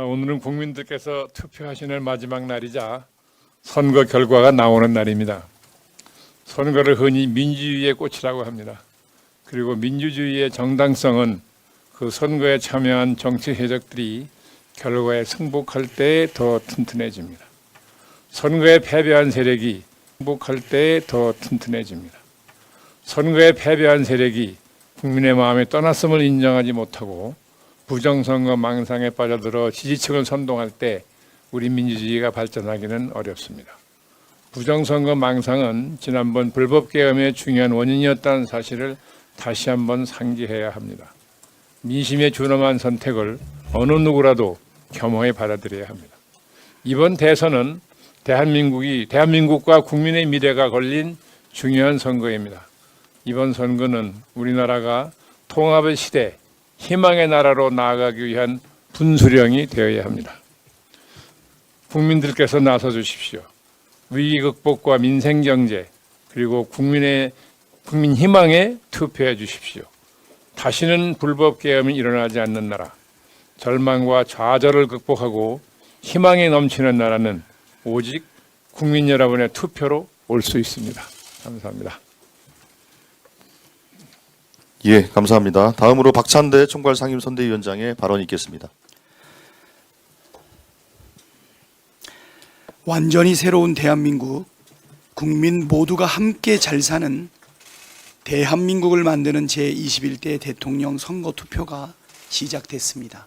오늘은 국민들께서 투표하시는 마지막 날이자 선거 결과가 나오는 날입니다. 선거를 흔히 민주주의의 꽃이라고 합니다. 그리고 민주주의의 정당성은 그 선거에 참여한 정치 세력들이 결과에 승복할 때 더 튼튼해집니다. 선거에 패배한 세력이 승복할 때 더 튼튼해집니다. 선거에 패배한 세력이 국민의 마음에 떠났음을 인정하지 못하고 부정선거 망상에 빠져들어 지지층을 선동할 때 우리 민주주의가 발전하기는 어렵습니다. 부정선거 망상은 지난번 불법계엄의 중요한 원인이었다는 사실을 다시 한번 상기해야 합니다. 민심에 준엄한 선택을 어느 누구라도 겸허히 받아들여야 합니다. 이번 대선은 대한민국과 국민의 미래가 걸린 중요한 선거입니다. 이번 선거는 우리나라가 통합의 시대, 희망의 나라로 나아가기 위한 분수령이 되어야 합니다. 국민들께서 나서 주십시오. 위기 극복과 민생 경제 그리고 국민 희망에 투표해 주십시오. 다시는 불법 계엄이 일어나지 않는 나라, 절망과 좌절을 극복하고 희망이 넘치는 나라는 오직 국민 여러분의 투표로 올 수 있습니다. 감사합니다. 예, 감사합니다. 다음으로 박찬대 총괄상임선대위원장의 발언이 있겠습니다. 완전히 새로운 대한민국, 국민 모두가 함께 잘 사는 대한민국을 만드는 제21대 대통령 선거 투표가 시작됐습니다.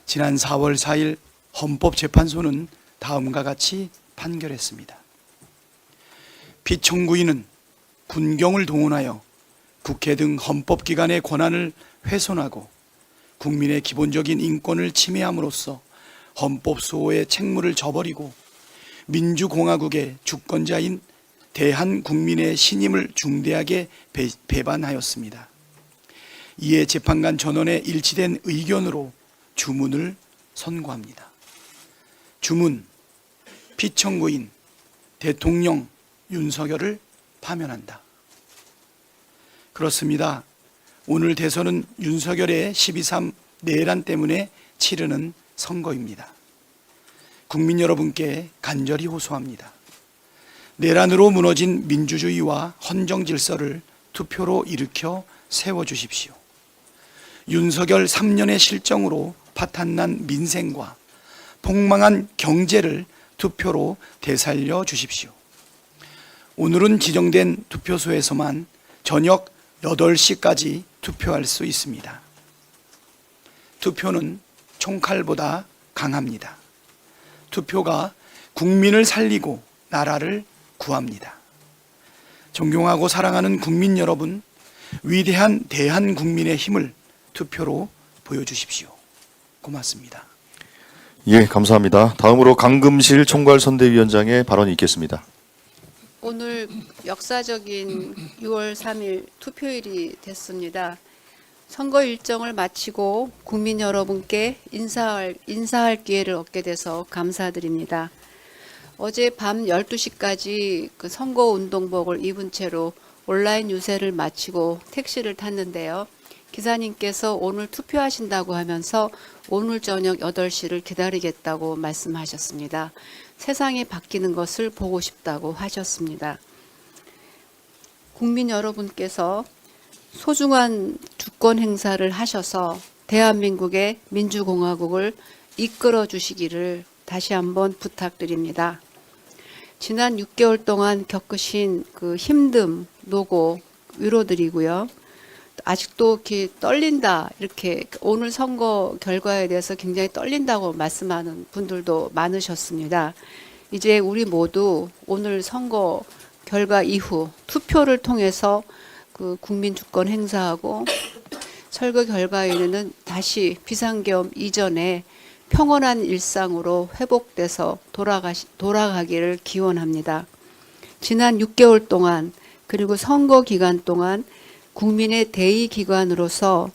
지난 4월 4일 헌법재판소는 다음과 같이 판결했습니다. 피청구인은 군경을 동원하여 국회 등 헌법기관의 권한을 훼손하고 국민의 기본적인 인권을 침해함으로써 헌법수호의 책무를 저버리고 민주공화국의 주권자인 대한국민의 신임을 중대하게 배반하였습니다. 이에 재판관 전원의 일치된 의견으로 주문을 선고합니다. 주문, 피청구인 대통령 윤석열을 파면한다. 그렇습니다. 오늘 대선은 윤석열의 12.3 내란 때문에 치르는 선거입니다. 국민 여러분께 간절히 호소합니다. 내란으로 무너진 민주주의와 헌정 질서를 투표로 일으켜 세워주십시오. 윤석열 3년의 실정으로 파탄난 민생과 폭망한 경제를 투표로 되살려 주십시오. 오늘은 지정된 투표소에서만 저녁 8시까지 투표할 수 있습니다. 투표는 총칼보다 강합니다. 투표가 국민을 살리고 나라를 구합니다. 존경하고 사랑하는 국민 여러분, 위대한 대한국민의 힘을 투표로 보여주십시오. 고맙습니다. 예, 감사합니다. 다음으로 강금실 총괄선대위원장의 발언이 있겠습니다. 오늘 역사적인 6월 3일 투표일이 됐습니다. 선거 일정을 마치고 국민 여러분께 인사할 기회를 얻게 돼서 감사드립니다. 어제 밤 12시까지 그 선거운동복을 입은 채로 온라인 유세를 마치고 택시를 탔는데요. 기사님께서 오늘 투표하신다고 하면서 오늘 저녁 8시를 기다리겠다고 말씀하셨습니다. 세상이 바뀌는 것을 보고 싶다고 하셨습니다. 국민 여러분께서 소중한 주권 행사를 하셔서 대한민국의 민주공화국을 이끌어 주시기를 다시 한번 부탁드립니다. 지난 6개월 동안 겪으신 그 힘듦, 노고 위로드리고요. 아직도 이렇게 떨린다, 이렇게 오늘 선거 결과에 대해서 굉장히 떨린다고 말씀하는 분들도 많으셨습니다. 이제 우리 모두 오늘 선거 결과 이후 투표를 통해서 그 국민 주권 행사하고 선거 결과에는 다시 비상계엄 이전에 평온한 일상으로 회복돼서 돌아가기를 기원합니다. 지난 6개월 동안 그리고 선거 기간 동안 국민의 대의기관으로서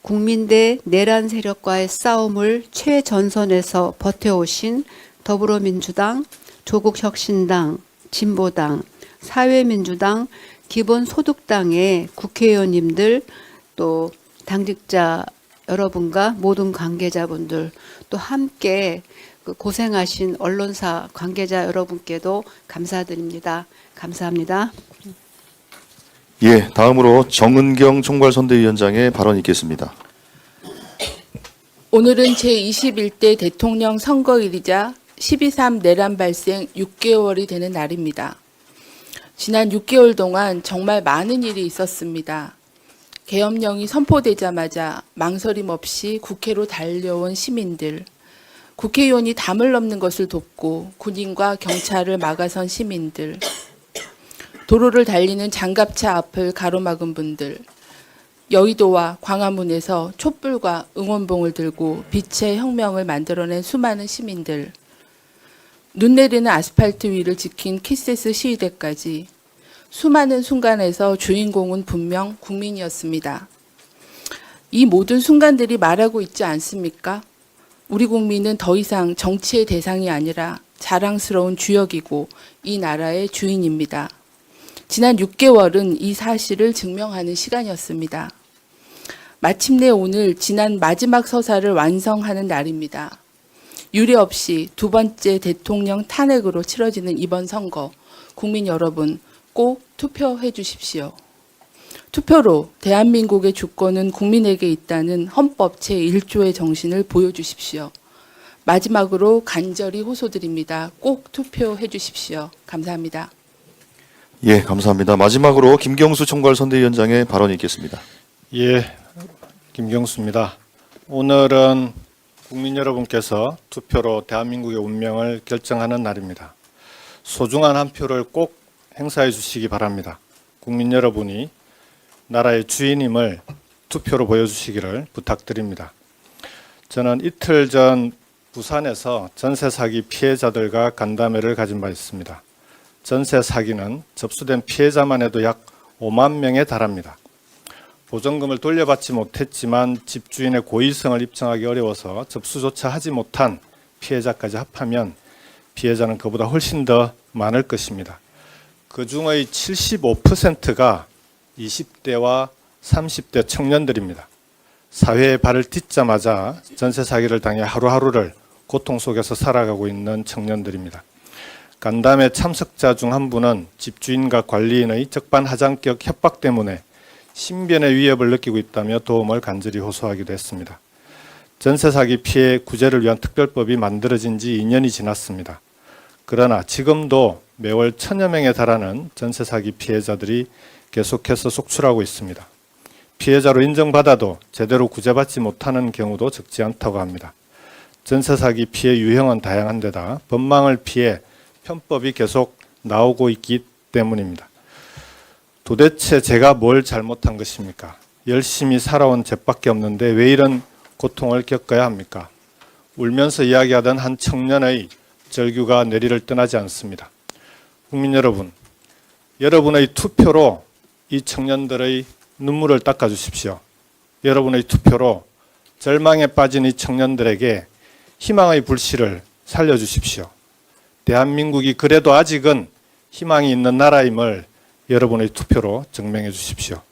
국민 대 내란 세력과의 싸움을 최전선에서 버텨오신 더불어민주당, 조국혁신당, 진보당, 사회민주당, 기본소득당의 국회의원님들 또 당직자 여러분과 모든 관계자분들 또 함께 그 고생하신 언론사 관계자 여러분께도 감사드립니다. 감사합니다. 예, 다음으로 정은경 총괄선대위원장의 발언이 있겠습니다. 오늘은 제21대 대통령 선거일이자 12.3 내란 발생 6개월이 되는 날입니다. 지난 6개월 동안 정말 많은 일이 있었습니다. 계엄령이 선포되자마자 망설임 없이 국회로 달려온 시민들, 국회의원이 담을 넘는 것을 돕고 군인과 경찰을 막아선 시민들, 도로를 달리는 장갑차 앞을 가로막은 분들, 여의도와 광화문에서 촛불과 응원봉을 들고 빛의 혁명을 만들어낸 수많은 시민들, 눈 내리는 아스팔트 위를 지킨 키세스 시위대까지 수많은 순간에서 주인공은 분명 국민이었습니다. 이 모든 순간들이 말하고 있지 않습니까? 우리 국민은 더 이상 정치의 대상이 아니라 자랑스러운 주역이고 이 나라의 주인입니다. 지난 6개월은 이 사실을 증명하는 시간이었습니다. 마침내 오늘 지난 마지막 서사를 완성하는 날입니다. 유례 없이 두 번째 대통령 탄핵으로 치러지는 이번 선거, 국민 여러분 꼭 투표해 주십시오. 투표로 대한민국의 주권은 국민에게 있다는 헌법 제1조의 정신을 보여주십시오. 마지막으로 간절히 호소드립니다. 꼭 투표해 주십시오. 감사합니다. 예, 감사합니다. 마지막으로 김경수 총괄선대위원장의 발언이 있겠습니다. 예, 김경수입니다. 오늘은 국민 여러분께서 투표로 대한민국의 운명을 결정하는 날입니다. 소중한 한 표를 꼭 행사해 주시기 바랍니다. 국민 여러분이 나라의 주인임을 투표로 보여주시기를 부탁드립니다. 저는 이틀 전 부산에서 전세 사기 피해자들과 간담회를 가진 바 있습니다. 전세 사기는 접수된 피해자만 해도 약 5만 명에 달합니다. 보전금을 돌려받지 못했지만 집주인의 고의성을 입증하기 어려워서 접수조차 하지 못한 피해자까지 합하면 피해자는 그보다 훨씬 더 많을 것입니다. 그 중의 75%가 20대와 30대 청년들입니다. 사회에 발을 딛자마자 전세 사기를 당해 하루하루를 고통 속에서 살아가고 있는 청년들입니다. 간담회 참석자 중 한 분은 집주인과 관리인의 적반하장격 협박 때문에 신변의 위협을 느끼고 있다며 도움을 간절히 호소하기도 했습니다. 전세 사기 피해 구제를 위한 특별법이 만들어진 지 2년이 지났습니다. 그러나 지금도 매월 1000여 명에 달하는 전세 사기 피해자들이 계속해서 속출하고 있습니다. 피해자로 인정받아도 제대로 구제받지 못하는 경우도 적지 않다고 합니다. 전세 사기 피해 유형은 다양한데다 법망을 피해 편법이 계속 나오고 있기 때문입니다. 도대체 제가 뭘 잘못한 것입니까? 열심히 살아온 죗밖에 없는데 왜 이런 고통을 겪어야 합니까? 울면서 이야기하던 한 청년의 절규가 내리를 떠나지 않습니다. 국민 여러분, 여러분의 투표로 이 청년들의 눈물을 닦아주십시오. 여러분의 투표로 절망에 빠진 이 청년들에게 희망의 불씨를 살려주십시오. 대한민국이 그래도 아직은 희망이 있는 나라임을 여러분의 투표로 증명해 주십시오.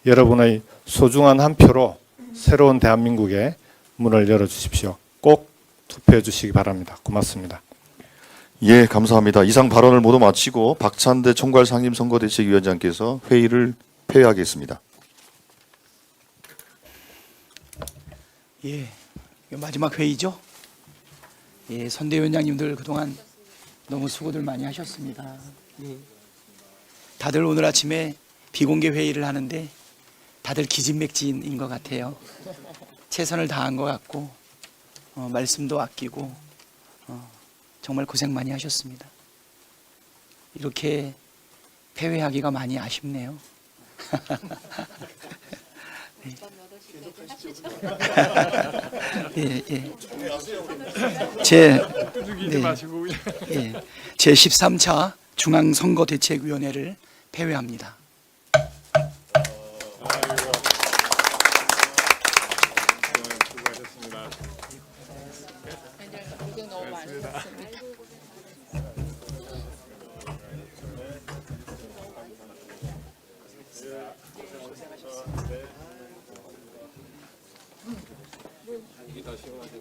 여러분의 소중한 한 표로 새로운 대한민국의 문을 열어주십시오. 꼭 투표해 주시기 바랍니다. 고맙습니다. 예, 감사합니다. 이상 발언을 모두 마치고 박찬대 총괄상임선거대책위원장께서 회의를 폐회하겠습니다. 예, 이거 마지막 회의죠. 예, 선대위원장님들 그동안 너무 수고들 많이 하셨습니다. 예. 다들 오늘 아침에 비공개 회의를 하는데 다들 기진맥진인 것 같아요. 최선을 다한 것 같고 말씀도 아끼고 정말 고생 많이 하셨습니다. 이렇게 폐회하기가 많이 아쉽네요. 네. 예, 예. 제 13차 중앙선거대책위원회를 폐회합니다. 고생 너무 많으셨습니다. 더 시원하게.